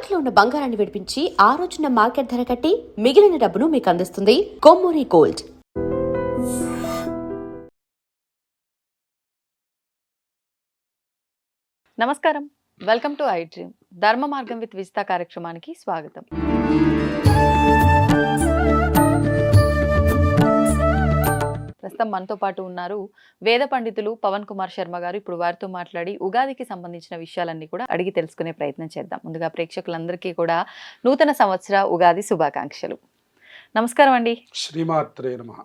తాకట్లో ఉన్న బంగారాన్ని విడిపించి ఆ రోజున మార్కెట్ ధర కట్టి మిగిలిన డబ్బును మీకు అందిస్తుంది కొమ్మూరి గోల్డ్. నమస్కారం, వెల్కమ్ టు ఐ డ్రీమ్. ధర్మ మార్గం విత్ విజిత కార్యక్రమానికి స్వాగతం. ప్రస్తుతం మనతో పాటు ఉన్నారు వేద పండితులు పవన్ కుమార్ శర్మ గారు. ఇప్పుడు వారితో మాట్లాడి ఉగాదికి సంబంధించిన విషయాలన్నీ కూడా అడిగి తెలుసుకునే ప్రయత్నం చేద్దాం. ముందుగా ప్రేక్షకులందరికీ కూడా నూతన సంవత్సర ఉగాది శుభాకాంక్షలు. నమస్కారం అండి. శ్రీమాత్రే నమః.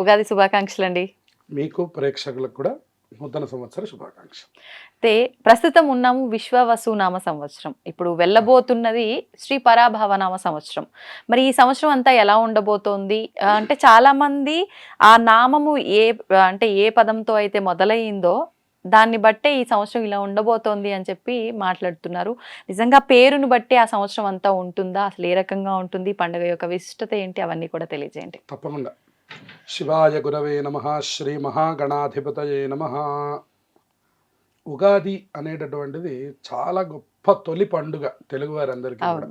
ఉగాది శుభాకాంక్షలు అండి. మీకు ప్రేక్షకులకు కూడా నూతన సంవత్సర శుభాకాంక్షలు. అయితే ప్రస్తుతం ఉన్నాము విశ్వవసునామ సంవత్సరం. ఇప్పుడు వెళ్ళబోతున్నది శ్రీ పరాభవనామ సంవత్సరం. మరి ఈ సంవత్సరం అంతా ఎలా ఉండబోతోంది అంటే చాలా మంది ఆ నామము ఏ పదంతో అయితే మొదలైందో దాన్ని బట్టే ఈ సంవత్సరం ఇలా ఉండబోతోంది అని చెప్పి మాట్లాడుతున్నారు. నిజంగా పేరును బట్టి ఆ సంవత్సరం అంతా ఉంటుందా, అసలు ఏ రకంగా ఉంటుంది, పండుగ యొక్క విశిష్టత ఏంటి, అవన్నీ కూడా తెలియజేయండి. తప్పకుండా. శివాయ గురవే నమః. శ్రీ మహాగణాధిపతయే నమః. ఉగాది అనేటటువంటిది చాలా గొప్ప తొలి పండుగ తెలుగువారందరికీ కూడా.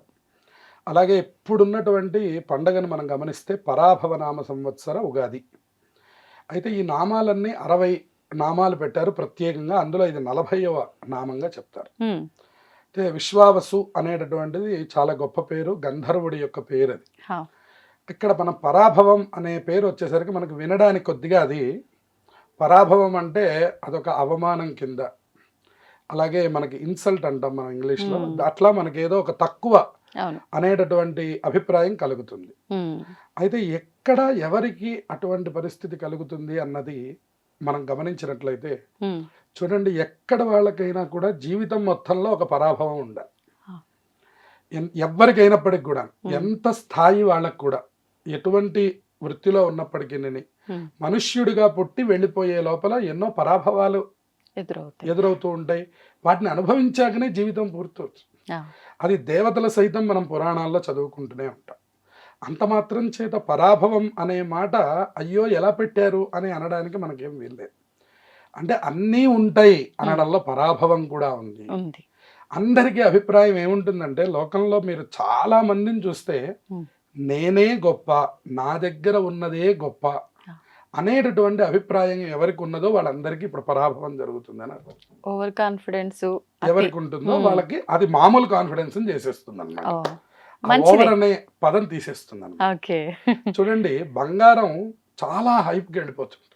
అలాగే ఇప్పుడున్నటువంటి పండుగను మనం గమనిస్తే పరాభవనామ సంవత్సర ఉగాది. అయితే ఈ నామాలన్నీ 60 నామాలు పెట్టారు ప్రత్యేకంగా. అందులో ఇది 40వ నామంగా చెప్తారు. అయితే విశ్వావసు అనేటటువంటిది చాలా గొప్ప పేరు, గంధర్వుడి యొక్క పేరు అది. ఇక్కడ మనం పరాభవం అనే పేరు వచ్చేసరికి మనకు వినడానికి కొద్దిగా అది పరాభవం అంటే అదొక అవమానం కింద, అలాగే మనకి ఇన్సల్ట్ అంటాం మనం ఇంగ్లీష్లో, అట్లా మనకి ఏదో ఒక తక్కువ అనేటటువంటి అభిప్రాయం కలుగుతుంది. అయితే ఎక్కడ ఎవరికి అటువంటి పరిస్థితి కలుగుతుంది అన్నది మనం గమనించినట్లయితే చూడండి, ఎక్కడ వాళ్ళకైనా కూడా జీవితం మొత్తంలో ఒక పరాభవం ఉండాలి. ఎవరికైనప్పటికి కూడా, ఎంత స్థాయి వాళ్ళకు కూడా, ఎటువంటి వృత్తిలో ఉన్నప్పటికీ మనుష్యుడిగా పుట్టి వెళ్ళిపోయే లోపల ఎన్నో పరాభవాలు ఎదురవుతూ ఉంటాయి. వాటిని అనుభవించాకనే జీవితం పూర్తవచ్చు. అది దేవతల సైతం మనం పురాణాల్లో చదువుకుంటూనే ఉంటాం. అంత మాత్రం చేత పరాభవం అనే మాట అయ్యో ఎలా పెట్టారు అని అనడానికి మనకేం వీల్లేదు. అంటే అన్నీ ఉంటాయి అనడంలో పరాభవం కూడా ఉంది. అందరికీ అభిప్రాయం ఏముంటుందంటే, లోకంలో మీరు చాలా మందిని చూస్తే నేనే గొప్ప, నా దగ్గర ఉన్నదే గొప్ప అనేటటువంటి అభిప్రాయం ఎవరికి ఉన్నదో వాళ్ళందరికీ ఇప్పుడు పరాభవం జరుగుతుందని అర్థం. ఓవర్ కాన్ఫిడెన్స్ ఎవరికి ఉంటుందో వాళ్ళకి అది మామూలు కాన్ఫిడెన్స్ చేసేస్తుంది అన్నమాట. ఓవర్ అనే పదం తీసేస్తుంది అన్నమాట. చూడండి, బంగారం చాలా హైప్కి వెళ్ళిపోతుంది.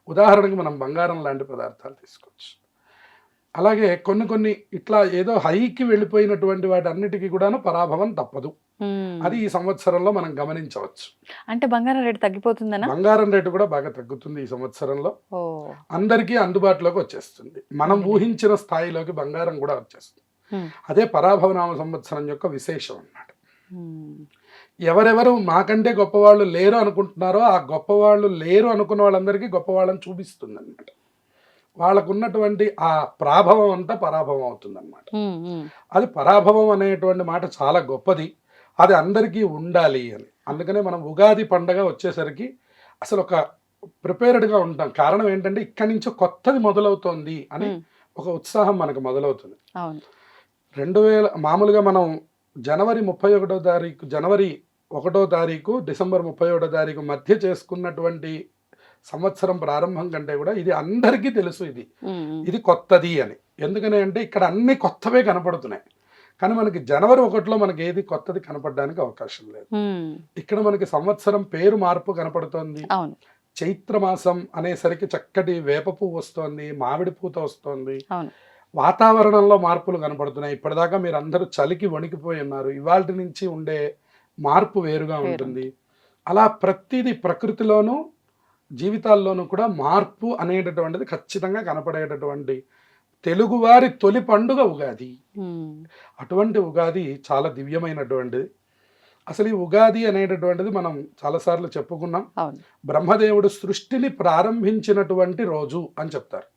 ఉదాహరణకి మనం బంగారం లాంటి పదార్థాలు తీసుకోవచ్చు. అలాగే కొన్ని ఇట్లా ఏదో హైకి వెళ్ళిపోయినటువంటి వాటి అన్నిటికీ కూడా పరాభవం తప్పదు. అది ఈ సంవత్సరంలో మనం గమనించవచ్చు. అంటే బంగారం రేటు తగ్గిపోతుందనా? బంగారం రేటు కూడా బాగా తగ్గుతుంది ఈ సంవత్సరంలో. అందరికీ అందుబాటులోకి వచ్చేస్తుంది. మనం ఊహించిన స్థాయిలోకి బంగారం కూడా వచ్చేస్తుంది. అదే పరాభవనామ సంవత్సరం యొక్క విశేషం అన్నమాట. ఎవరెవరు మాకంటే గొప్పవాళ్ళు లేరు అనుకుంటున్నారో ఆ గొప్పవాళ్ళు లేరు అనుకున్న వాళ్ళందరికీ గొప్పవాళ్ళని చూపిస్తుంది అన్నమాట. వాళ్ళకు ఉన్నటువంటి ఆ ప్రాభవం అంతా పరాభవం అవుతుంది అన్నమాట. అది పరాభవం అనేటువంటి మాట చాలా గొప్పది. అది అందరికీ ఉండాలి అని. అందుకనే మనం ఉగాది పండగ వచ్చేసరికి అసలు ఒక ప్రిపేర్డ్గా ఉంటాం. కారణం ఏంటంటే ఇక్కడి నుంచి కొత్తది మొదలవుతోంది అని ఒక ఉత్సాహం మనకు మొదలవుతుంది. 2000 మామూలుగా మనం జనవరి 31వ తారీఖు, జనవరి 1వ తారీఖు, డిసెంబర్ 31వ తారీఖు మధ్య చేసుకున్నటువంటి సంవత్సరం ప్రారంభం కంటే కూడా ఇది అందరికీ తెలుసు, ఇది కొత్తది అని. ఎందుకని అంటే ఇక్కడ అన్ని కొత్తవే కనపడుతున్నాయి. కానీ మనకి జనవరి 1లో మనకి ఏది కొత్తది కనపడడానికి అవకాశం లేదు. ఇక్కడ మనకి సంవత్సరం పేరు మార్పు కనపడుతోంది. చైత్రమాసం అనేసరికి చక్కటి వేప పువ్వు వస్తోంది, మామిడి పూత వస్తోంది, వాతావరణంలో మార్పులు కనపడుతున్నాయి. ఇప్పటిదాకా మీరు అందరూ చలికి వణికిపోయి ఉన్నారు. ఇవాళ నుంచి ఉండే మార్పు వేరుగా ఉంటుంది. అలా ప్రతిదీ ప్రకృతిలోనూ జీవితాల్లోనూ కూడా మార్పు అనేటటువంటిది ఖచ్చితంగా కనపడేటటువంటి తెలుగువారి తొలి పండుగ ఉగాది. అటువంటి ఉగాది చాలా దివ్యమైనటువంటిది. అసలు ఈ ఉగాది అనేటటువంటిది మనం చాలాసార్లు చెప్పుకున్నాం. బ్రహ్మదేవుడు సృష్టిని ప్రారంభించినటువంటి రోజు అని చెప్తారు.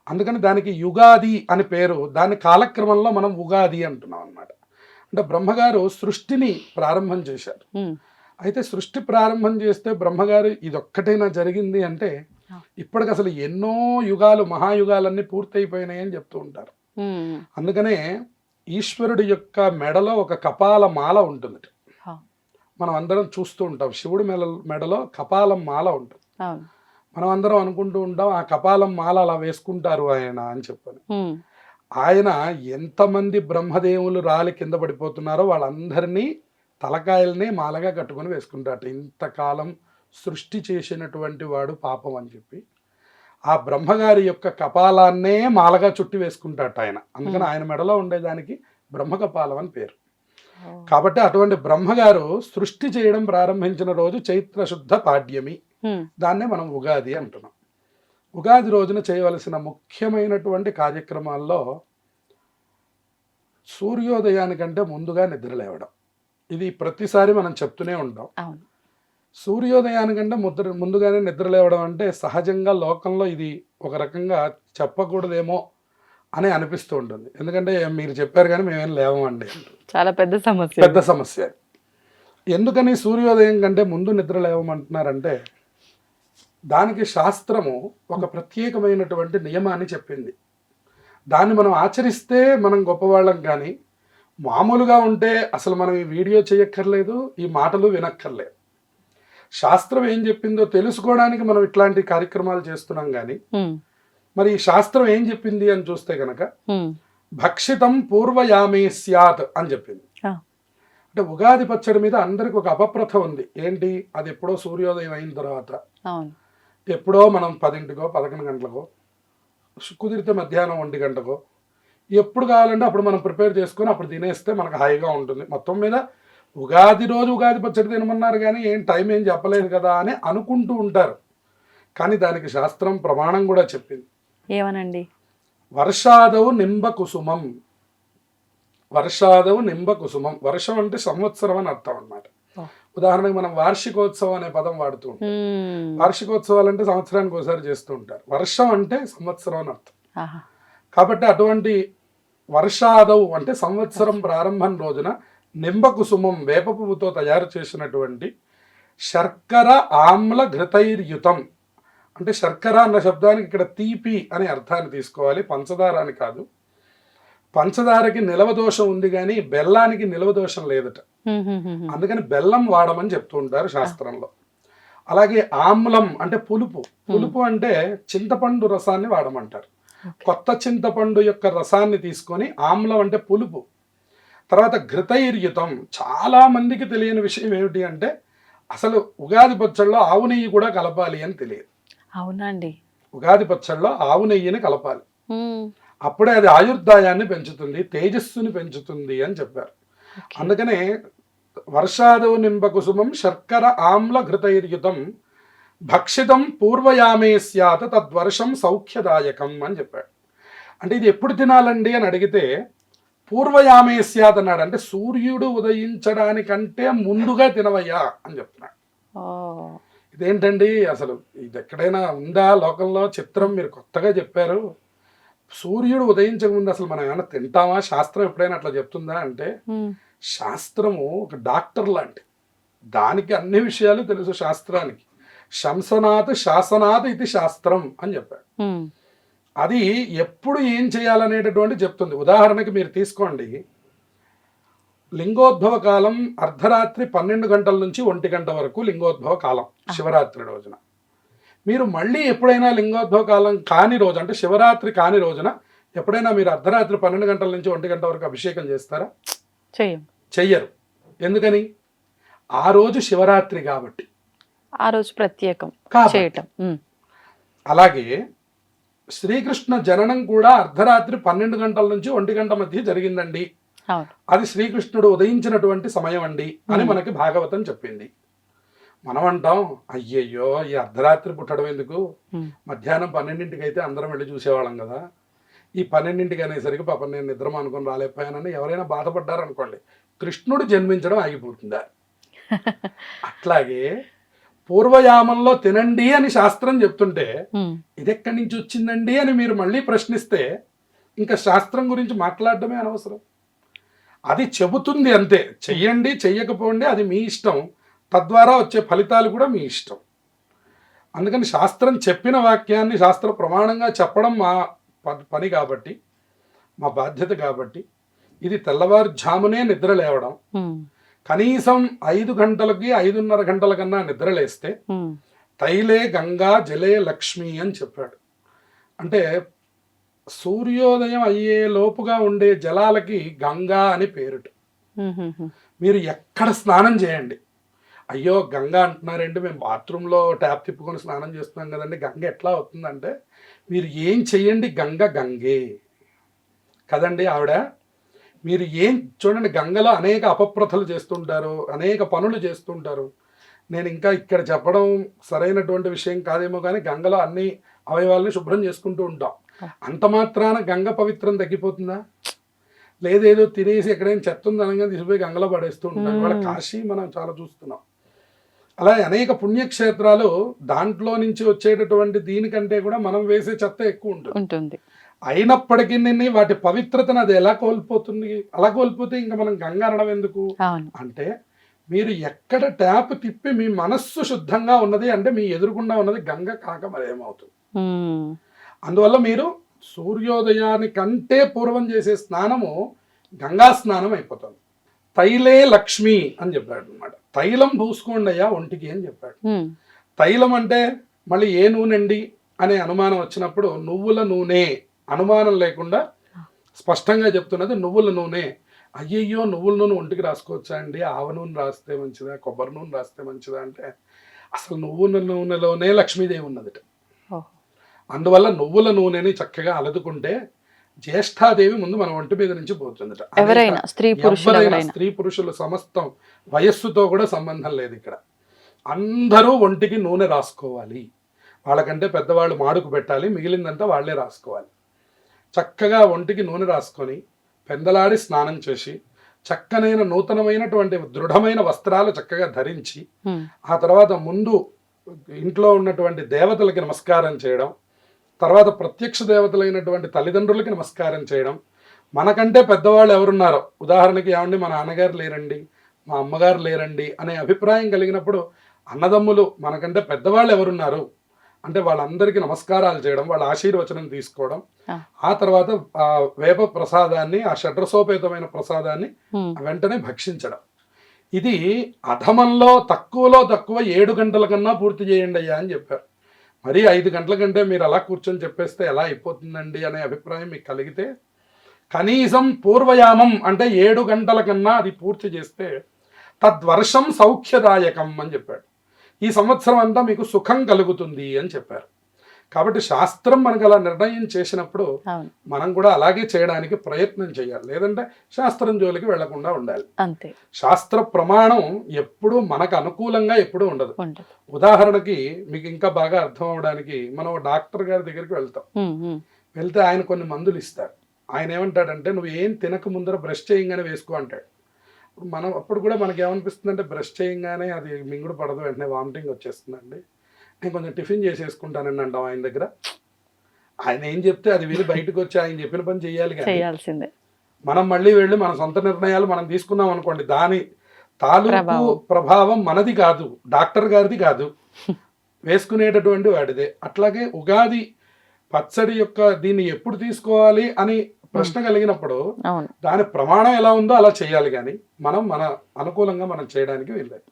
అందుకని దానికి యుగాది అని పేరు. దాని కాలక్రమంలో మనం ఉగాది అంటున్నాం అన్నమాట. అంటే బ్రహ్మగారు సృష్టిని ప్రారంభం చేశారు. అయితే సృష్టి ప్రారంభం చేస్తే బ్రహ్మగారు ఇదొక్కటైనా జరిగింది అంటే ఇప్పటికి అసలు ఎన్నో యుగాలు, మహాయుగాలన్నీ పూర్తయిపోయినాయి అని చెప్తూ ఉంటారు. అందుకనే ఈశ్వరుడి యొక్క మెడలో ఒక కపాల మాల ఉంటుంది. హా. మనం అందరం చూస్తూ ఉంటాం, శివుడి మెడలో కపాలం మాల ఉంటుంది. అవును. మనం అందరం అనుకుంటూ ఉంటాం ఆ కపాలం మాల అలా వేసుకుంటారు ఆయన అని చెప్పని. ఉమ్. ఆయన ఎంతమంది బ్రహ్మదేవులు రాలి కింద పడిపోతున్నారో వాళ్ళందరినీ తలకాయల్ని మాలగా కట్టుకొని వేసుకుంటారట. ఇంతకాలం సృష్టి చేసినటువంటి వాడు పాపం అని చెప్పి ఆ బ్రహ్మగారి యొక్క కపాలాన్నే మాలగా చుట్టి వేసుకుంటాట ఆయన. అందుకని ఆయన మెడలో ఉండేదానికి బ్రహ్మ కపాలం అని పేరు. కాబట్టి అటువంటి బ్రహ్మగారు సృష్టి చేయడం ప్రారంభించిన రోజు చైత్ర శుద్ధ పాడ్యమి. దాన్నే మనం ఉగాది అంటున్నాం. ఉగాది రోజున చేయవలసిన ముఖ్యమైనటువంటి కార్యక్రమాల్లో సూర్యోదయానికంటే ముందుగా నిద్ర లేవడం. ఇది ప్రతిసారి మనం చెప్తూనే ఉంటాం. సూర్యోదయానికంటే ముందుగానే నిద్ర లేవడం అంటే సహజంగా లోకంలో ఇది ఒక రకంగా చెప్పకూడదేమో అని అనిపిస్తూ ఉంటుంది. ఎందుకంటే మీరు చెప్పారు కానీ మేమేం లేవమండి, చాలా పెద్ద సమస్య. ఎందుకని సూర్యోదయం కంటే ముందు నిద్ర లేవమంటున్నారంటే దానికి శాస్త్రము ఒక ప్రత్యేకమైనటువంటి నియమాన్ని చెప్పింది. దాన్ని మనం ఆచరిస్తే మనం గొప్పవాళ్ళం, కానీ మామూలుగా ఉంటే అసలు మనం ఈ వీడియో చేయక్కర్లేదు, ఈ మాటలు వినక్కర్లేదు. శాస్త్రం ఏం చెప్పిందో తెలుసుకోవడానికి మనం ఇట్లాంటి కార్యక్రమాలు చేస్తున్నాం. కానీ మరి ఈ శాస్త్రం ఏం చెప్పింది అని చూస్తే కనుక భక్షితం పూర్వయామే స్యాత్ అని చెప్పింది. అంటే ఉగాది పచ్చడి మీద అందరికి ఒక అపప్రథ ఉంది. ఏంటి? అది ఎప్పుడో సూర్యోదయం అయిన తర్వాత, ఎప్పుడో మనం 10 11 గంటలకో, కుదిరితే మధ్యాహ్నం 1 గంటకో, ఎప్పుడు కావాలంటే అప్పుడు మనం ప్రిపేర్ చేసుకొని అప్పుడు తినేస్తే మనకు హాయిగా ఉంటుంది. మొత్తం మీద ఉగాది రోజు ఉగాది పచ్చడి తినమన్నారు కానీ టైం ఏం చెప్పలేదు కదా అని అనుకుంటూ ఉంటారు. కానీ దానికి శాస్త్రం ప్రమాణం కూడా చెప్పింది. ఏమనండి? వర్షాదవు నింబ కుసుమం. వర్షాదవు నింబ కుసుమం. వర్షం అంటే సంవత్సరం అని అర్థం అన్నమాట. ఉదాహరణకు మనం వార్షికోత్సవం అనే పదం వాడుతూ ఉంటాం. వార్షికోత్సవాలు అంటే సంవత్సరానికి ఒకసారి చేస్తూ ఉంటారు. వర్షం అంటే సంవత్సరం అని అర్థం. కాబట్టి అటువంటి వర్షాదవు అంటే సంవత్సరం ప్రారంభం రోజున నింబ కుసుమం, వేప పువ్వుతో తయారు చేసినటువంటి శర్కర ఆమ్ల ఘృతైర్యుతం. అంటే శర్కర అన్న శబ్దానికి ఇక్కడ తీపి అనే అర్థాన్ని తీసుకోవాలి, పంచదార అని కాదు. పంచదారకి నిలవ దోషం ఉంది కానీ బెల్లానికి నిలవ దోషం లేదట. అందుకని బెల్లం వాడమని చెప్తూ ఉంటారు శాస్త్రంలో. అలాగే ఆమ్లం అంటే పులుపు. పులుపు అంటే చింతపండు రసాన్ని వాడమంటారు. కొత్త చింతపండు యొక్క రసాన్ని తీసుకొని ఆమ్లం అంటే పులుపు. తర్వాత ఘృతైర్యుతం. చాలా మందికి తెలియని విషయం ఏమిటి అంటే అసలు ఉగాది పచ్చళ్ళలో ఆవు నెయ్యి కూడా కలపాలి అని తెలియదు. అవునండి. ఉగాది పచ్చళ్ళలో ఆవు నెయ్యిని కలపాలి. అప్పుడే అది ఆయుర్దాయాన్ని పెంచుతుంది, తేజస్సుని పెంచుతుంది అని చెప్పారు. అందుకనే వర్షాదవు నింబ కుసుమం శర్కర ఆమ్ల ఘృతైర్యుతం భక్షితం పూర్వయామే స్యాత తద్వర్షం సౌఖ్యదాయకం అని చెప్పాడు. అంటే ఇది ఎప్పుడు తినాలండి అని అడిగితే పూర్వయామే స్యాత్ అన్నాడు. అంటే సూర్యుడు ఉదయించడానికంటే ముందుగా తినవయ్యా అని చెప్తున్నాడు. ఇదేంటండి అసలు ఇది ఎక్కడైనా ఉందా లోకంలో? చిత్రం, మీరు కొత్తగా చెప్పారు. సూర్యుడు ఉదయించక ముందు అసలు మనం ఏమైనా తింటామా? శాస్త్రం ఎప్పుడైనా అట్లా చెప్తుందా అంటే శాస్త్రము ఒక డాక్టర్ లాంటి, దానికి అన్ని విషయాలు తెలుసు శాస్త్రానికి. శంసనాథ్ శాసనాథ్ ఇది శాస్త్రం అని చెప్పాడు. అది ఎప్పుడు ఏం చేయాలనేటటువంటి చెప్తుంది. ఉదాహరణకి మీరు తీసుకోండి, లింగోద్భవ కాలం అర్ధరాత్రి 12 గంటల నుంచి 1 గంట వరకు లింగోద్భవ కాలం శివరాత్రి రోజున. మీరు మళ్ళీ ఎప్పుడైనా లింగోద్భవ కాలం కాని రోజు అంటే శివరాత్రి కాని రోజున ఎప్పుడైనా మీరు అర్ధరాత్రి 12 గంటల నుంచి 1 గంట వరకు అభిషేకం చేస్తారా? చెయ్యరు. ఎందుకని? ఆ రోజు శివరాత్రి కాబట్టి, ఆ రోజు ప్రత్యేకం చేయటం. అలాగే శ్రీకృష్ణ జననం కూడా అర్ధరాత్రి 12 గంటల నుంచి 1 గంట మధ్య జరిగిందండి. అది శ్రీకృష్ణుడు ఉదయించినటువంటి సమయం అండి అని మనకి భాగవతం చెప్పింది. మనం అంటాం, అయ్యయ్యో ఈ అర్ధరాత్రి పుట్టడం ఎందుకు, మధ్యాహ్నం 12ంటికి అయితే అందరం వెళ్ళి చూసేవాళ్ళం కదా, ఈ 12ంటికి అనేసరికి పాపం నేను నిద్ర అనుకుని రాలేకపోయానని ఎవరైనా బాధపడ్డారనుకోండి, కృష్ణుడు జన్మించడం ఆగిపోతుందా? అట్లాగే పూర్వయామంలో తినండి అని శాస్త్రం చెప్తుంటే ఇది ఎక్కడి నుంచి వచ్చిందండి అని మీరు మళ్ళీ ప్రశ్నిస్తే ఇంకా శాస్త్రం గురించి మాట్లాడటమే అనవసరం. అది చెబుతుంది అంతే. చెయ్యండి చెయ్యకపోండి అది మీ ఇష్టం, తద్వారా వచ్చే ఫలితాలు కూడా మీ ఇష్టం. అందుకని శాస్త్రం చెప్పిన వాక్యాన్ని శాస్త్ర ప్రమాణంగా చెప్పడం మా పని కాబట్టి, మా బాధ్యత కాబట్టి ఇది తెల్లవారుజామునే నిద్ర లేవడం, కనీసం 5 గంటలకి 5:30 గంటల కన్నా నిద్ర లేస్తే తైలే గంగా జలే లక్ష్మి అని చెప్పాడు. అంటే సూర్యోదయం అయ్యే లోపుగా ఉండే జలాలకి గంగా అని పేరుట. మీరు ఎక్కడ స్నానం చేయండి, అయ్యో గంగా అంటున్నారండి, మేము బాత్రూంలో ట్యాప్ తిప్పుకొని స్నానం చేస్తున్నాం కదండి, గంగ ఎట్లా అవుతుందంటే మీరు ఏం చెయ్యండి, గంగ గంగే కదండి ఆవిడ. మీరు ఏం చూడండి, గంగలో అనేక అపప్రథలు చేస్తుంటారు, అనేక పనులు చేస్తుంటారు. నేను ఇంకా ఇక్కడ చెప్పడం సరైనటువంటి విషయం కాదేమో కానీ గంగలో అన్ని అవయవాలని శుభ్రం చేసుకుంటూ ఉంటాం. అంత మాత్రాన గంగ పవిత్రం తగ్గిపోతుందా? లేదేదో తినేసి ఎక్కడైనా చెత్త ఉంది అనగా తీసిపోయి గంగలో పడేస్తూ ఉంటాం. వాళ్ళ కాశీ మనం చాలా చూస్తున్నాం. అలాగే అనేక పుణ్యక్షేత్రాలు దాంట్లో నుంచి వచ్చేటటువంటి దీనికంటే కూడా మనం వేసే చెత్త ఎక్కువ ఉంటుంది. అయినప్పటికీ వాటి పవిత్రతను అది ఎలా కోల్పోతుంది? అలా కోల్పోతే ఇంకా మనం గంగ అనడం ఎందుకు అంటే, మీరు ఎక్కడ ట్యాప్ తిప్పి మీ మనస్సు శుద్ధంగా ఉన్నది అంటే మీ ఎదురుకుండా ఉన్నది గంగ కాక మరేమవుతుంది. అందువల్ల మీరు సూర్యోదయానికంటే పూర్వం చేసే స్నానము గంగా స్నానం అయిపోతుంది. తైలే లక్ష్మి అని చెప్పాడు అనమాట. తైలం పూసుకోండి అయ్యా ఒంటికి అని చెప్పాడు. తైలం అంటే మళ్ళీ ఏ నూనె అండి అనే అనుమానం వచ్చినప్పుడు నువ్వుల నూనె, అనుమానం లేకుండా స్పష్టంగా చెప్తున్నది నువ్వుల నూనె. అయ్యయ్యో నువ్వుల నూనె ఒంటికి రాసుకోవచ్చా అండి, ఆవ నూనె రాస్తే మంచిదా, కొబ్బరి నూనె రాస్తే మంచిదా అంటే అసలు నువ్వుల నూనెలోనే లక్ష్మీదేవి ఉన్నదిట. అందువల్ల నువ్వుల నూనెని చక్కగా అలదుకుంటే జ్యేష్ఠాదేవి ముందు మన ఒంటి మీద నుంచి పోతుందట. ఎవరైనా స్త్రీ పురుషులు సమస్తం వయస్సుతో కూడా సంబంధం లేదు ఇక్కడ. అందరూ ఒంటికి నూనె రాసుకోవాలి. వాళ్ళకంటే పెద్దవాళ్ళు మాడుకు పెట్టాలి, మిగిలిందంతా వాళ్ళే రాసుకోవాలి. చక్కగా ఒంటికి నూనె రాసుకొని పెందలాడి స్నానం చేసి చక్కనైన నూతనమైనటువంటి దృఢమైన వస్త్రాలు చక్కగా ధరించి ఆ తర్వాత ముందు ఇంట్లో ఉన్నటువంటి దేవతలకి నమస్కారం చేయడం, తర్వాత ప్రత్యక్ష దేవతలైనటువంటి తల్లిదండ్రులకి నమస్కారం చేయడం. మనకంటే పెద్దవాళ్ళు ఎవరున్నారో, ఉదాహరణకి ఏమండి మా నాన్నగారు లేరండి, మా అమ్మగారు లేరండి అనే అభిప్రాయం కలిగినప్పుడు అన్నదమ్ములు మనకంటే పెద్దవాళ్ళు ఎవరున్నారు అంటే వాళ్ళందరికీ నమస్కారాలు చేయడం, వాళ్ళ ఆశీర్వచనం తీసుకోవడం, ఆ తర్వాత ఆ వేప ప్రసాదాన్ని, ఆ షడ్రసోపేతమైన ప్రసాదాన్ని వెంటనే భక్షించడం. ఇది అధమంలో తక్కువలో తక్కువ 7 గంటల కన్నా పూర్తి చేయండి అయ్యా అని చెప్పారు. మరి 5 గంటల కంటే మీరు అలా కూర్చొని చెప్పేస్తే ఎలా అయిపోతుందండి అనే అభిప్రాయం మీకు కలిగితే కనీసం పూర్వయామం అంటే 7 గంటల కన్నా అది పూర్తి చేస్తే తద్వర్షం సౌఖ్యదాయకం అని చెప్పాడు. ఈ సంవత్సరం అంతా మీకు సుఖం కలుగుతుంది అని చెప్పారు. కాబట్టి శాస్త్రం మనకు అలా నిర్ణయం చేసినప్పుడు మనం కూడా అలాగే చేయడానికి ప్రయత్నం చేయాలి. లేదంటే శాస్త్రం జోలికి వెళ్లకుండా ఉండాలి. అంతే. శాస్త్ర ప్రమాణం ఎప్పుడు మనకు అనుకూలంగా ఎప్పుడు ఉండదు. ఉదాహరణకి మీకు ఇంకా బాగా అర్థం అవడానికి మనం డాక్టర్ గారి దగ్గరికి వెళ్తాం. వెళ్తే ఆయన కొన్ని మందులు ఇస్తారు. ఆయన ఏమంటాడంటే నువ్వు ఏం తినక ముందర బ్రష్ చేయంగానే వేసుకో అంటాడు. మనం అప్పుడు కూడా మనకి ఏమనిపిస్తుంది అంటే బ్రష్ చేయంగానే అది మింగుడు పడదు, వెంటనే వామిటింగ్ వచ్చేస్తుందండి, నేను కొంచెం టిఫిన్ చేసేసుకుంటానండి అంటాం ఆయన దగ్గర. ఆయన ఏం చెప్తే అది వెళ్ళి బయటకు వచ్చి ఆయన చెప్పిన పని చేయాల్సిందే. మనం మళ్ళీ వెళ్ళి మన సొంత నిర్ణయాలు మనం తీసుకున్నాం అనుకోండి, దాని తాలూకు ప్రభావం మనది కాదు, డాక్టర్ గారిది కాదు, వేసుకునేటటువంటి వాడిదే. అట్లాగే ఉగాది పచ్చడి యొక్క దీన్ని ఎప్పుడు తీసుకోవాలి అని ప్రశ్న కలిగినప్పుడు దాని ప్రమాణం ఎలా ఉందో అలా చేయాలి, కానీ మనం మన అనుకూలంగా మనం చేయడానికి వీల్లేదు.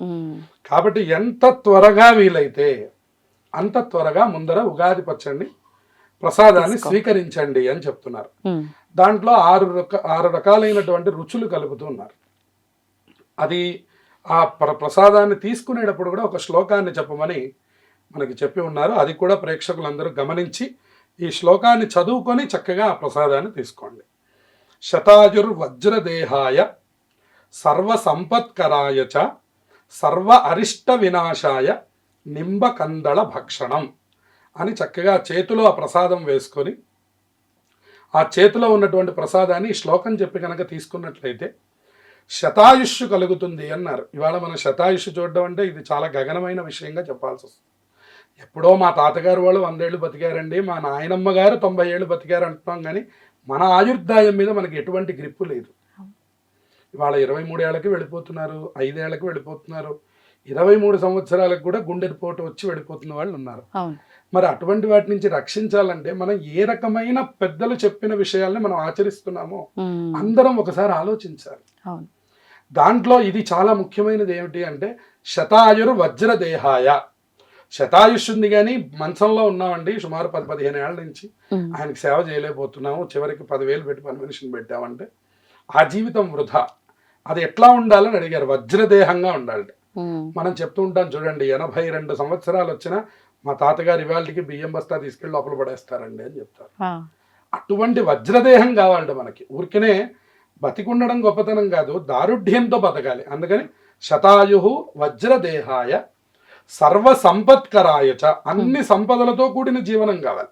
కాబట్టి ఎంత త్వరగా వీలైతే అంత త్వరగా ముందర ఉగాది పచ్చడిని ప్రసాదాన్ని స్వీకరించండి అని చెప్తున్నారు. దాంట్లో 6 రకాలైనటువంటి రుచులు కలుపుతున్నారు. అది ఆ ప్రసాదాన్ని తీసుకునేటప్పుడు కూడా ఒక శ్లోకాన్ని చెప్పమని మనకి చెప్పి ఉన్నారు. అది కూడా ప్రేక్షకులందరూ గమనించి ఈ శ్లోకాన్ని చదువుకొని చక్కగా ఆ ప్రసాదాన్ని తీసుకోండి. శతాయుర్వజ్రదేహాయ సర్వ సంపత్కరాయ చ సర్వ అరిష్ట వినాశాయ నింబకందళ భక్షణం అని చక్కగా చేతిలో ఆ ప్రసాదం వేసుకొని ఆ చేతిలో ఉన్నటువంటి ప్రసాదాన్ని ఈ శ్లోకం చెప్పి కనుక తీసుకున్నట్లయితే శతాయుష్షు కలుగుతుంది అన్నారు. ఇవాళ మన శతాయుష్షు చూడడం అంటే ఇది చాలా గగనమైన విషయంగా చెప్పాల్సి వస్తుంది. ఎప్పుడో మా తాతగారు వాళ్ళు 100 ఏళ్ళు బతికారండి, మా నాయనమ్మ గారు 90 ఏళ్ళు బతికారు అంటున్నాం, కానీ మన ఆయుర్దాయం మీద మనకి ఎటువంటి గ్రిప్పు లేదు. ఇవాళ 23 ఏళ్ళకి వెళ్ళిపోతున్నారు, 5 ఏళ్ళకి వెళ్ళిపోతున్నారు. 23 సంవత్సరాలకు కూడా గుండెపోటు వచ్చి వెళ్ళిపోతున్న వాళ్ళు ఉన్నారు. అవును. మరి అటువంటి వాటి నుంచి రక్షించాలంటే మనం ఏ రకమైన పెద్దలు చెప్పిన విషయాల్ని మనం ఆచరిస్తున్నామో అందరం ఒకసారి ఆలోచించాలి. అవును. దాంట్లో ఇది చాలా ముఖ్యమైనది ఏమిటి అంటే శతాయుర్ వజ్రదేహాయ. శతాయుష్ ఉంది కానీ మంచంలో ఉన్నామండి సుమారు 10-15 ఏళ్ల నుంచి ఆయనకి సేవ చేయలేకపోతున్నాము, చివరికి 10,000 పెట్టి పని మనిషిని పెట్టామంటే ఆ జీవితం వృధా. అది ఎట్లా ఉండాలని అడిగారు. వజ్రదేహంగా ఉండాలి. మనం చెప్తూ ఉంటాం చూడండి, 82 సంవత్సరాలు వచ్చినా మా తాతగారు ఇవాళకి బియ్యం బస్తా తీసుకెళ్ళి లోపల పడేస్తారండి అని చెప్తారు. అటువంటి వజ్రదేహం కావాలంటే మనకి. ఊరికనే బతికుండడం గొప్పతనం కాదు, దారుఢ్యంతో బతకాలి. అందుకని శతాయు వజ్రదేహాయ సర్వ సంపత్కరాయచ, అన్ని సంపదలతో కూడిన జీవనం కావాలి.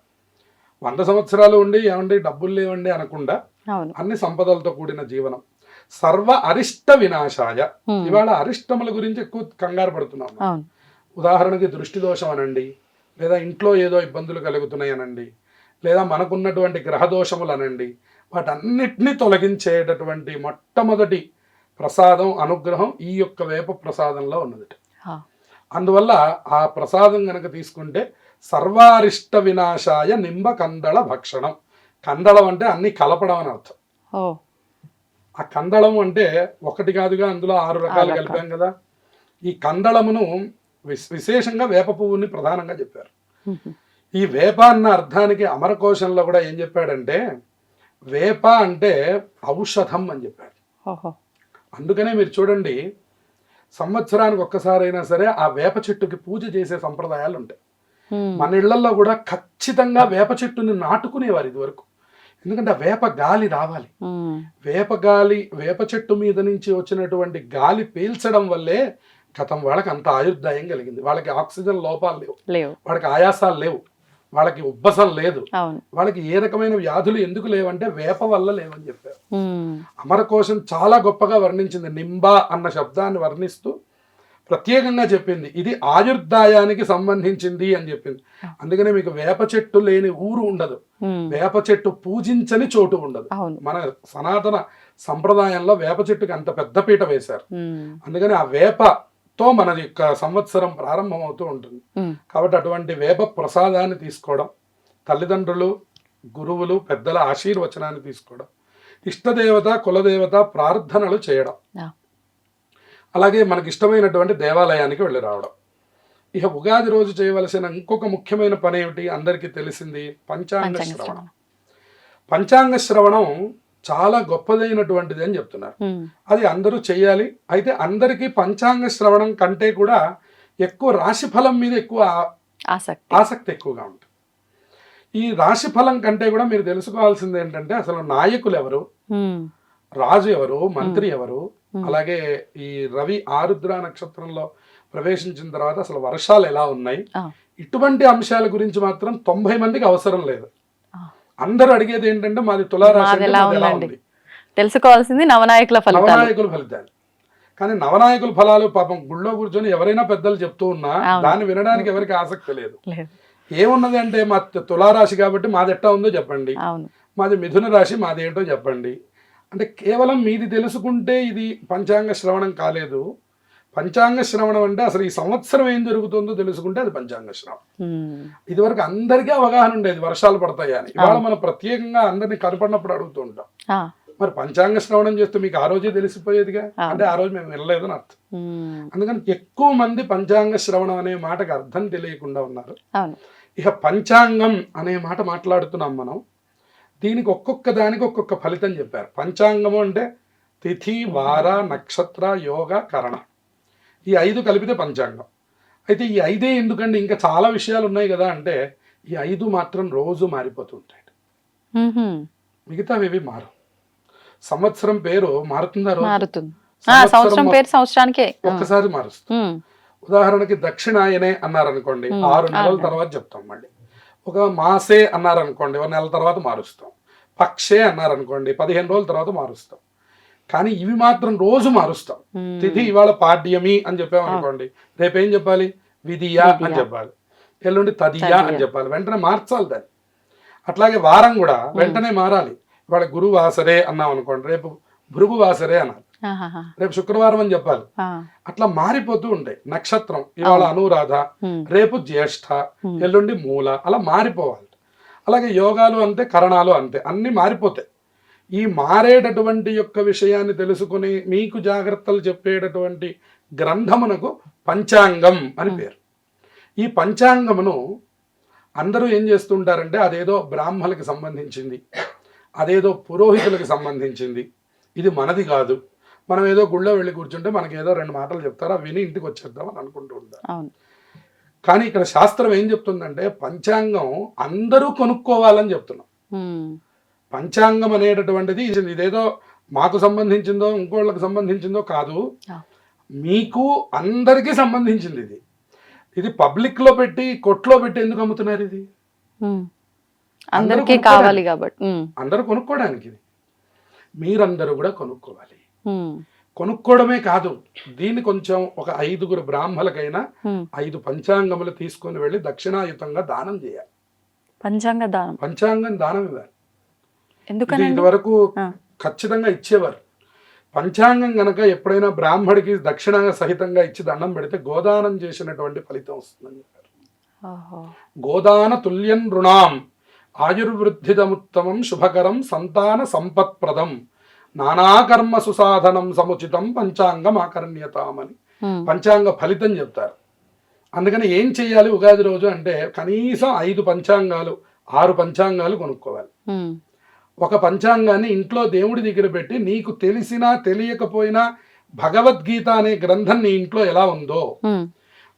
100 సంవత్సరాలు ఉండి ఏమండి డబ్బులు లేవండి అనకుండా అన్ని సంపదలతో కూడిన జీవనం. సర్వ అరిష్ట వినాశాయ. ఇవాళ అరిష్టముల గురించి ఎక్కువ కంగారు పడుతున్నాం. ఉదాహరణకి దృష్టి దోషం అనండి, లేదా ఇంట్లో ఏదో ఇబ్బందులు కలుగుతున్నాయి అనండి, లేదా మనకున్నటువంటి గ్రహ దోషములు అనండి, వాటన్నిటినీ తొలగించేటటువంటి మొట్టమొదటి ప్రసాదం అనుగ్రహం ఈ యొక్క వేప ప్రసాదంలో ఉన్నది. అందువల్ల ఆ ప్రసాదం కనుక తీసుకుంటే సర్వారిష్ట వినాశాయ నింబ కందళ భక్షణం. కందళం అంటే అన్ని కలపడం అని అర్థం. ఆ కందళం అంటే ఒకటి కాదుగా, అందులో 6 రకాలు కలిపాం కదా. ఈ కందళమును విశేషంగా వేప పువ్వుని ప్రధానంగా చెప్పారు. ఈ వేప అన్న అర్థానికి అమరకోశంలో కూడా ఏం చెప్పాడంటే వేప అంటే ఔషధం అని చెప్పాడు. అందుకనే మీరు చూడండి, సంవత్సరానికి ఒక్కసారైనా సరే ఆ వేప చెట్టుకి పూజ చేసే సంప్రదాయాలు ఉంటాయి. మన ఇళ్లలో కూడా ఖచ్చితంగా వేప చెట్టుని నాటుకునేవారు ఇదివరకు. ఎందుకంటే ఆ వేప గాలి రావాలి. వేప చెట్టు మీద నుంచి వచ్చినటువంటి గాలి పీల్చడం వల్లే వాళ్ళకి అంత ఆయుర్దాయం కలిగింది. వాళ్ళకి ఆక్సిజన్ లోపాలు లేవు, వాళ్ళకి ఆయాసాలు లేవు, వాళ్ళకి ఉబ్బసం లేదు, వాళ్ళకి ఏ రకమైన వ్యాధులు ఎందుకు లేవంటే వేప వల్ల లేవని చెప్పారు. అమరకోశం చాలా గొప్పగా వర్ణించింది. నింబ అన్న శబ్దాన్ని వర్ణిస్తూ ప్రత్యేకంగా చెప్పింది ఇది ఆయుర్దాయానికి సంబంధించింది అని చెప్పింది. అందుకనే మీకు వేప చెట్టు లేని ఊరు ఉండదు, వేప చెట్టు పూజించని చోటు ఉండదు. మన సనాతన సంప్రదాయంలో వేప చెట్టుకి అంత పెద్ద పీట వేశారు. అందుకని ఆ వేపతో మన యొక్క సంవత్సరం ప్రారంభం అవుతూ ఉంటుంది. కాబట్టి అటువంటి వేప ప్రసాదాన్ని తీసుకోవడం, తల్లిదండ్రులు, గురువులు, పెద్దల ఆశీర్వచనాన్ని తీసుకోవడం, ఇష్టదేవత, కులదేవత ప్రార్థనలు చేయడం, అలాగే మనకి ఇష్టమైనటువంటి దేవాలయానికి వెళ్ళి రావడం. ఇక ఉగాది రోజు చేయవలసిన ఇంకొక ముఖ్యమైన పని ఏమిటి అందరికీ తెలిసింది, పంచాంగ శ్రవణం. పంచాంగ శ్రవణం చాలా గొప్పదైనటువంటిది అని చెప్తున్నారు. అది అందరూ చెయ్యాలి. అయితే అందరికీ పంచాంగ శ్రవణం కంటే కూడా ఎక్కువ రాశి ఫలం మీద ఎక్కువ ఆసక్తి ఎక్కువగా ఉంటుంది. ఈ రాశి ఫలం కంటే కూడా మీరు తెలుసుకోవాల్సింది ఏంటంటే అసలు నాయకులు ఎవరు, రాజు ఎవరు, మంత్రి ఎవరు, అలాగే ఈ రవి ఆరుద్ర నక్షత్రంలో ప్రవేశించిన తర్వాత అసలు వర్షాలు ఎలా ఉన్నాయి, ఇటువంటి అంశాల గురించి మాత్రం 90 మందికి అవసరం లేదు. అందరూ అడిగేది ఏంటంటే మాది తులారాశి ఎలా ఉంది తెలుసుకోవాల్సింది నవనాయకుల ఫలితాలు. కానీ నవనాయకుల ఫలాలు పాపం గుళ్ళో కూర్చొని ఎవరైనా పెద్దలు చెప్తూ ఉన్నా దాన్ని వినడానికి ఎవరికి ఆసక్తి లేదు. ఏమున్నది అంటే మా తులారాశి కాబట్టి మాది ఎట్టా ఉందో చెప్పండి, మాది మిథున రాశి మాది ఏంటో చెప్పండి. అంటే కేవలం మీది తెలుసుకుంటే ఇది పంచాంగ శ్రవణం కాలేదు. పంచాంగ శ్రవణం అంటే అసలు ఈ సంవత్సరం ఏం జరుగుతుందో తెలుసుకుంటే అది పంచాంగ శ్రవణం. ఇదివరకు అందరికీ అవగాహన ఉండేది వర్షాలు పడతాయి అని. ఇవాళ మనం ప్రత్యేకంగా అందరినీ కనపడినప్పుడు అడుగుతూ ఉంటాం, మరి పంచాంగ శ్రవణం చేస్తే మీకు ఆ రోజే తెలిసిపోయేదిగా, అంటే ఆ రోజు మేము వినలేదని అర్థం. అందుకని ఎక్కువ మంది పంచాంగ శ్రవణం అనే మాటకు అర్థం తెలియకుండా ఉన్నారు. ఇక పంచాంగం అనే మాట మాట్లాడుతున్నాం మనం. దీనికి ఒక్కొక్క దానికి ఒక్కొక్క ఫలితం చెప్పారు. పంచాంగము అంటే తిథి, వార, నక్షత్ర, యోగ, కరణ, ఈ 5 కలిపితే పంచాంగం. అయితే ఈ 5 ఎందుకండి, ఇంకా చాలా విషయాలు ఉన్నాయి కదా అంటే ఈ 5 మాత్రం రోజు మారిపోతుంటాయి, మిగతావి మారు. సంవత్సరం పేరు మారుతుందా? సంవత్సరానికి ఒక్కసారి మారుస్తుంది. ఉదాహరణకి దక్షిణాయనే అన్నారనుకోండి, 6 నెలల తర్వాత చెప్తాం. మళ్ళీ ఒక మాసే అన్నారనుకోండి, 1 నెల తర్వాత మారుస్తాం. పక్షే అన్నారనుకోండి, 15 రోజుల తర్వాత మారుస్తాం. కానీ ఇవి మాత్రం రోజు మారుస్తాం. తిథి ఇవాళ పాడ్యమి అని చెప్పామనుకోండి, రేపేం చెప్పాలి, విధియా అని చెప్పాలి, ఎల్లుండి తదియా అని చెప్పాలి, వెంటనే మార్చాలి దాన్ని. అట్లాగే వారం కూడా వెంటనే మారాలి. ఇవాళ గురువాసరే అన్నాం అనుకోండి, రేపు భృగువాసరే అనాలి. ఆహాహా. రేపు శుక్రవారం అని చెప్పాలి. ఆ. అట్లా మారిపోతూ ఉంటాయి. నక్షత్రం ఇవాళ అనురాధ, రేపు జ్యేష్ఠ, ఎల్లుండి మూల, అలా మారిపోవాలి. అలాగే యోగాలు అంతే, కరణాలు అంతే, అన్నీ మారిపోతాయి. ఈ మారేటటువంటి యొక్క విషయాన్ని తెలుసుకుని మీకు జాగ్రత్తలు చెప్పేటటువంటి గ్రంథమునకు పంచాంగం అని పేరు. ఈ పంచాంగమును అందరూ ఏం చేస్తుంటారంటే అదేదో బ్రాహ్మణులకు సంబంధించింది, అదేదో పురోహితులకు సంబంధించింది, ఇది మనది కాదు, మనం ఏదో గుళ్ళో వెళ్ళి కూర్చుంటే మనకి ఏదో 2 మాటలు చెప్తారు, అవి విని ఇంటికి వచ్చేద్దాం అని అనుకుంటూ ఉంటారు. కానీ ఇక్కడ శాస్త్రం ఏం చెప్తుందంటే పంచాంగం అందరూ కొనుక్కోవాలని చెప్తున్నాం. పంచాంగం అనేటటువంటిది ఇదేదో మాకు సంబంధించిందో ఇంకోళ్ళకి సంబంధించిందో కాదు, మీకు అందరికీ సంబంధించింది. ఇది పబ్లిక్ లో పెట్టి కొట్లో పెట్టి ఎందుకు అమ్ముతున్నారు? ఇది అందరికీ కావాలి కాబట్టి అందరూ కొనుక్కోవడానికి. ఇది మీరందరూ కూడా కొనుక్కోవాలి. కొనుక్కోవడమే కాదు, దీన్ని కొంచెం ఒక 5 బ్రాహ్మణులకైనా 5 పంచాంగములు తీసుకొని వెళ్ళి దక్షిణాయుతంగా దానం చేయాలి. పంచాంగం దానం ఇవ్వాలి. ఎందుకని ఇంతవరకు ఖచ్చితంగా ఇచ్చేవారు. పంచాంగం గనక ఎప్పుడైనా బ్రాహ్మడికి దక్షిణ సహితంగా ఇచ్చి దండం పెడితే గోదానం చేసినటువంటి ఫలితం వస్తుందని చెప్పారు. గోదాన తుల్యం రుణాం ఆయుర్వృద్ధిదముత్తమం శుభకరం సంతాన సంపత్ప్రదం నానాకర్మ సుసాధనం సముచితం పంచాంగం ఆకర్ణ్యతామని పంచాంగ ఫలితం చెప్తారు. అందుకని ఏం చెయ్యాలి ఉగాది రోజు అంటే కనీసం 5 పంచాంగాలు 6 పంచాంగాలు కొనుక్కోవాలి. ఒక పంచాంగాన్ని ఇంట్లో దేవుడి దగ్గర పెట్టి నీకు తెలిసినా తెలియకపోయినా భగవద్గీత అనే గ్రంథం నీ ఇంట్లో ఎలా ఉందో,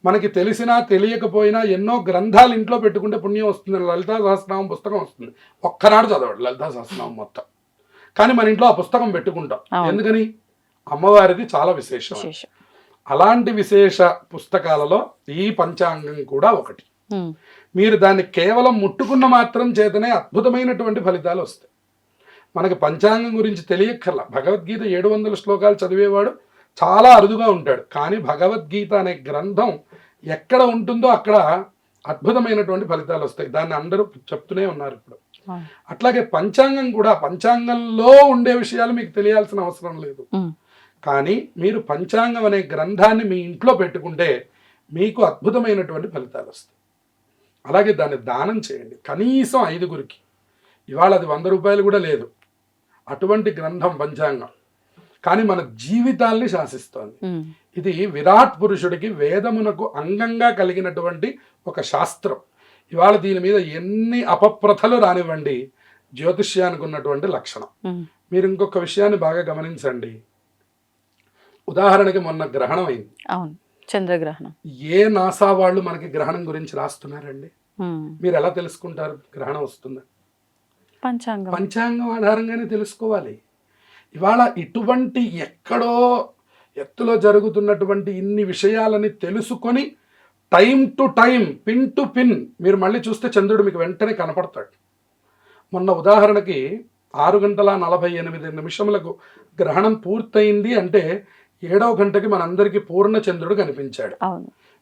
మనకి తెలిసినా తెలియకపోయినా ఎన్నో గ్రంథాలు ఇంట్లో పెట్టుకుంటే పుణ్యం వస్తుంది. లలితా సహస్రనామం పుస్తకం వస్తుంది, ఒక్కనాడు చదవడు లలితా సహస్రనామం మొత్తం, కానీ మన ఇంట్లో ఆ పుస్తకం పెట్టుకుంటాం. ఎందుకని? అమ్మవారిది చాలా విశేషం. అలాంటి విశేష పుస్తకాలలో ఈ పంచాంగం కూడా ఒకటి. మీరు దాన్ని కేవలం ముట్టుకున్న మాత్రం చేతనే అద్భుతమైనటువంటి ఫలితాలు వస్తాయి. మనకి పంచాంగం గురించి తెలియక్కర్లా. భగవద్గీత 700 శ్లోకాలు చదివేవాడు చాలా అరుదుగా ఉంటాడు. కానీ భగవద్గీత అనే గ్రంథం ఎక్కడ ఉంటుందో అక్కడ అద్భుతమైనటువంటి ఫలితాలు వస్తాయి. దాన్ని అందరూ చెప్తూనే ఉన్నారు ఇప్పుడు. అట్లాగే పంచాంగం కూడా, పంచాంగంలో ఉండే విషయాలు మీకు తెలియాల్సిన అవసరం లేదు. కానీ మీరు పంచాంగం అనే గ్రంథాన్ని మీ ఇంట్లో పెట్టుకుంటే మీకు అద్భుతమైనటువంటి ఫలితాలు వస్తాయి. అలాగే దాన్ని దానం చేయండి కనీసం 5గురికి. ఇవాళ అది 100 రూపాయలు కూడా లేదు అటువంటి గ్రంథం పంచాంగం. కానీ మన జీవితాల్ని శాసిస్తోంది. ఇది విరాట్ పురుషుడికి వేదమునకు అంగంగా కలిగినటువంటి ఒక శాస్త్రం. ఇవాళ దీని మీద ఎన్ని అపప్రథలు రానివ్వండి, జ్యోతిష్యానికి ఉన్నటువంటి లక్షణం. మీరు ఇంకొక విషయాన్ని బాగా గమనించండి. ఉదాహరణకి మొన్న గ్రహణం అయింది, చంద్రగ్రహణం. ఏ నాసా వాళ్ళు మనకి గ్రహణం గురించి రాస్తున్నారండి? మీరు ఎలా తెలుసుకుంటారు గ్రహణం వస్తుందని? పంచాంగం ఆధారంగానే తెలుసుకోవాలి. ఇవాళ ఇటువంటి ఎక్కడో ఎత్తులో జరుగుతున్నటువంటి ఇన్ని విషయాలని తెలుసుకొని time to time, pin to pin మీరు మళ్ళీ చూస్తే చంద్రుడు మీకు వెంటనే కనపడతాడు. మొన్న ఉదాహరణకి 6:48 గ్రహణం పూర్తయింది అంటే 7వ గంటకి మనందరికీ పూర్ణ చంద్రుడు కనిపించాడు.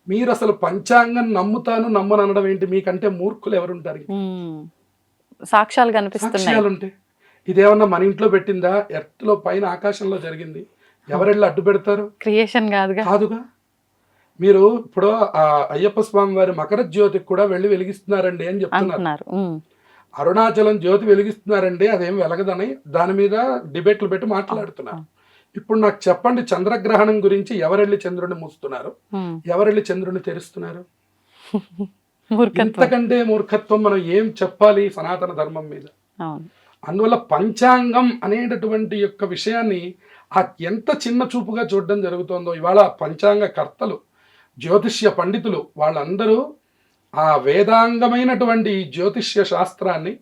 మీరు అసలు పంచాంగం నమ్ముతాను నమ్మను అనడం ఏంటి? మీకంటే మూర్ఖులు ఎవరుంటారు? సాక్ష్యాలు కనిపిస్తున్నాయి. ఇదేమన్నా మన ఇంట్లో పెట్టిందా? ఎర్త్లో పైన ఆకాశంలో జరిగింది. ఎవరెళ్ళి అడ్డు పెడతారు? క్రియేషన్ కాదుగా. మీరు ఇప్పుడు అయ్యప్ప స్వామి వారి మకర జ్యోతికి కూడా వెళ్ళి వెలిగిస్తున్నారండి అని చెప్తున్నారు. అరుణాచలం జ్యోతి వెలిగిస్తున్నారండి, అదేం వెలగదని దాని మీద డిబేట్లు పెట్టి మాట్లాడుతున్నారు. ఇప్పుడు నాకు చెప్పండి, చంద్రగ్రహణం గురించి ఎవరెళ్ళి చంద్రుడిని మూస్తున్నారు, ఎవరెళ్ళి చంద్రుడిని తెరుస్తున్నారు? ఇంతకంటే మూర్ఖత్వం మనం ఏం చెప్పాలి సనాతన ధర్మం మీద? అందువల్ల పంచాంగం అనేటటువంటి యొక్క విషయాన్ని ఎంత చిన్న చూపుగా చూడడం జరుగుతుందో. ఇవాళ పంచాంగ కర్తలు, జ్యోతిష్య పండితులు వాళ్ళందరూ ఆ వేదాంగమైనటువంటి జ్యోతిష్య శాస్త్రాన్ని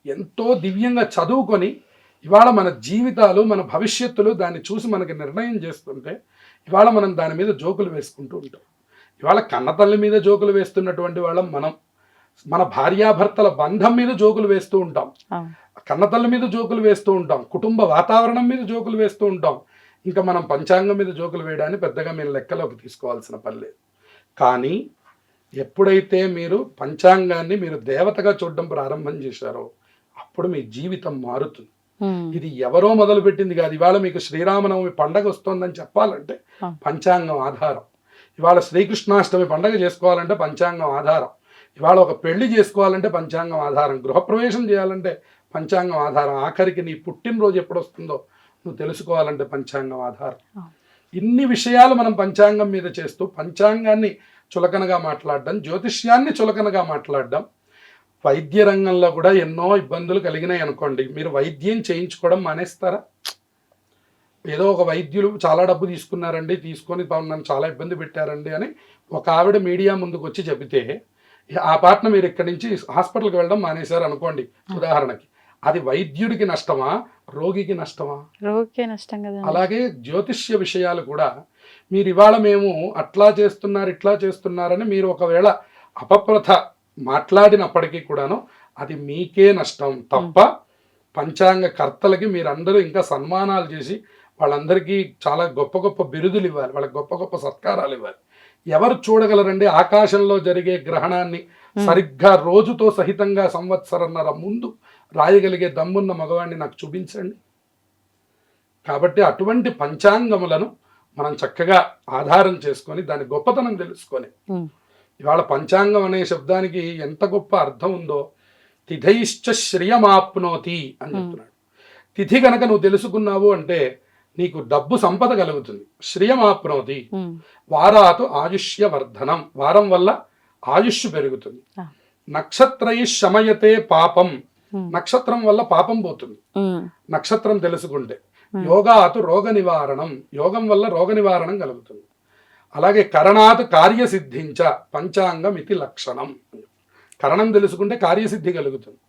ఎంతో దివ్యంగా చదువుకొని ఇవాళ మన జీవితాలు, మన భవిష్యత్తులు దాన్ని చూసి మనకి నిర్ణయం చేస్తుంటే ఇవాళ మనం దాని మీద జోకులు వేసుకుంటూ ఉంటాం. ఇవాళ కన్నతల్లి మీద జోకులు వేస్తున్నటువంటి వాళ్ళం మనం. మన భార్యాభర్తల బంధం మీద జోకులు వేస్తూ ఉంటాం, కన్నతల్లి మీద జోకులు వేస్తూ ఉంటాం, కుటుంబ వాతావరణం మీద జోకులు వేస్తూ ఉంటాం. ఇంకా మనం పంచాంగం మీద జోకులు వేయడానికి పెద్దగా మీరు లెక్కలోకి తీసుకోవాల్సిన పని లేదు. కానీ ఎప్పుడైతే మీరు పంచాంగాన్ని మీరు దేవతగా చూడడం ప్రారంభం చేశారో అప్పుడు మీ జీవితం మారుతుంది. ఇది ఎవరో మొదలు పెట్టింది కాదు. ఇవాళ మీకు శ్రీరామనవమి పండగ వస్తుందని చెప్పాలంటే పంచాంగం ఆధారం. ఇవాళ శ్రీకృష్ణాష్టమి పండగ చేసుకోవాలంటే పంచాంగం ఆధారం. ఇవాళ ఒక పెళ్లి చేసుకోవాలంటే పంచాంగం ఆధారం. గృహప్రవేశం చేయాలంటే పంచాంగం ఆధారం. ఆఖరికి నీ పుట్టినరోజు ఎప్పుడు వస్తుందో నువ్వు తెలుసుకోవాలంటే పంచాంగం ఆధారం. ఇన్ని విషయాలు మనం పంచాంగం మీద చేస్తూ పంచాంగాన్ని చులకనగా మాట్లాడడం, జ్యోతిష్యాన్ని చులకనగా మాట్లాడడం. వైద్య రంగంలో కూడా ఎన్నో ఇబ్బందులు కలిగినాయి అనుకోండి, మీరు వైద్యం చేయించుకోవడం మానేస్తారా? ఏదో ఒక వైద్యులు చాలా డబ్బు తీసుకున్నారండి, తీసుకొని నన్ను చాలా ఇబ్బంది పెట్టారండి అని ఒక ఆవిడ మీడియా ముందుకు వచ్చి చెబితే ఆ పాటన మీరు ఇక్కడి నుంచి హాస్పిటల్కి వెళ్ళడం మానేశారు అనుకోండి ఉదాహరణకి, అది వైద్యుడికి నష్టమా, రోగికి నష్టమా? రోగికి నష్టం కదా. అలాగే జ్యోతిష్య విషయాలు కూడా మీరు ఇవాళ మేము అట్లా చేస్తున్నారు ఇట్లా చేస్తున్నారని మీరు ఒకవేళ అపప్రథ మాట్లాడినప్పటికీ కూడాను అది మీకే నష్టం తప్ప పంచాంగ కర్తలకి మీరందరూ ఇంకా సన్మానాలు చేసి వాళ్ళందరికీ చాలా గొప్ప గొప్ప బిరుదులు ఇవ్వాలి, వాళ్ళకి గొప్ప గొప్ప సత్కారాలు ఇవ్వాలి. ఎవరు చూడగలరండి ఆకాశంలో జరిగే గ్రహణాన్ని సరిగ్గా రోజుతో సహితంగా సంవత్సరన్నర ముందు రాయగలిగే దమ్మున్న మగవాడిని నాకు చూపించండి. కాబట్టి అటువంటి పంచాంగములను మనం చక్కగా ఆధారం చేసుకొని దాని గొప్పతనం తెలుసుకొని, ఇవాళ పంచాంగం అనే శబ్దానికి ఎంత గొప్ప అర్థం ఉందో, తిథైశ్చ శ్రియమాప్నోతి అని చెప్తున్నాడు. తిథి కనుక నువ్వు తెలుసుకున్నావు అంటే నీకు డబ్బు సంపద కలుగుతుంది. శ్రియమాప్నోతి, వారాతు ఆయుష్య వర్ధనం, వారం వల్ల ఆయుష్ పెరుగుతుంది. నక్షత్రై శమయతే పాపం, నక్షత్రం వల్ల పాపం పోతుంది నక్షత్రం తెలుసుకుంటే. యోగాతు రోగ నివారణం, యోగం వల్ల రోగ నివారణం కలుగుతుంది. అలాగే కరణాత్ కార్యసిద్ధించ, పంచాంగం ఇది లక్షణం. కరణం తెలుసుకుంటే కార్యసిద్ధి కలుగుతుంది.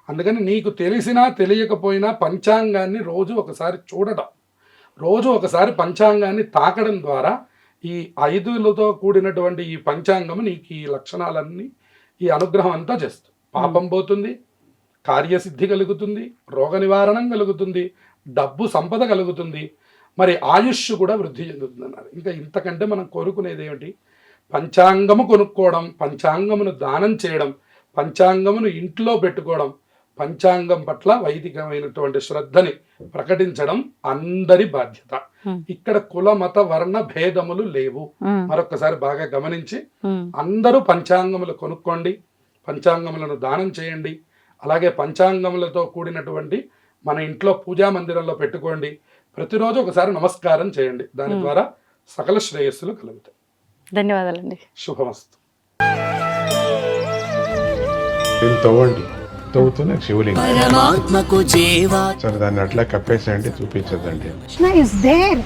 అందుకని నీకు తెలిసినా తెలియకపోయినా పంచాంగాన్ని రోజు ఒకసారి చూడటం, రోజు ఒకసారి పంచాంగాన్ని తాకడం ద్వారా ఈ 5లతో కూడినటువంటి ఈ పంచాంగము నీకు ఈ లక్షణాలన్నీ, ఈ అనుగ్రహం అంతా చేస్తుంది. పాపం పోతుంది, కార్యసిద్ధి కలుగుతుంది, రోగ నివారణం కలుగుతుంది, డబ్బు సంపద కలుగుతుంది, మరి ఆయుష్ కూడా వృద్ధి చెందుతుంది అన్నారు. ఇంకా ఇంతకంటే మనం కోరుకునేది ఏమిటి? పంచాంగము కొనుక్కోవడం, పంచాంగమును దానం చేయడం, పంచాంగమును ఇంట్లో పెట్టుకోవడం, పంచాంగం పట్ల వైదికమైనటువంటి శ్రద్ధని ప్రకటించడం అందరి బాధ్యత. ఇక్కడ కుల మత వర్ణ భేదములు లేవు. మరొకసారి బాగా గమనించి అందరూ పంచాంగములు కొనుక్కోండి, పంచాంగములను దానం చేయండి. అలాగే పంచాంగములతో కూడినటువంటి మన ఇంట్లో పూజా మందిరంలో పెట్టుకోండి. ప్రతిరోజు ఒకసారి నమస్కారం చేయండి. దాని ద్వారా సకల శ్రేయస్సులు కలుగుతాయి. ధన్యవాదాలండి. శుభమస్తు. తవ్వండి, తవ్వుతూనే శివలింగం. పరమాత్మకు జీవా సరే దాన్ని అట్లా కప్పేసేయండి, చూపించదండి. Krishna is there.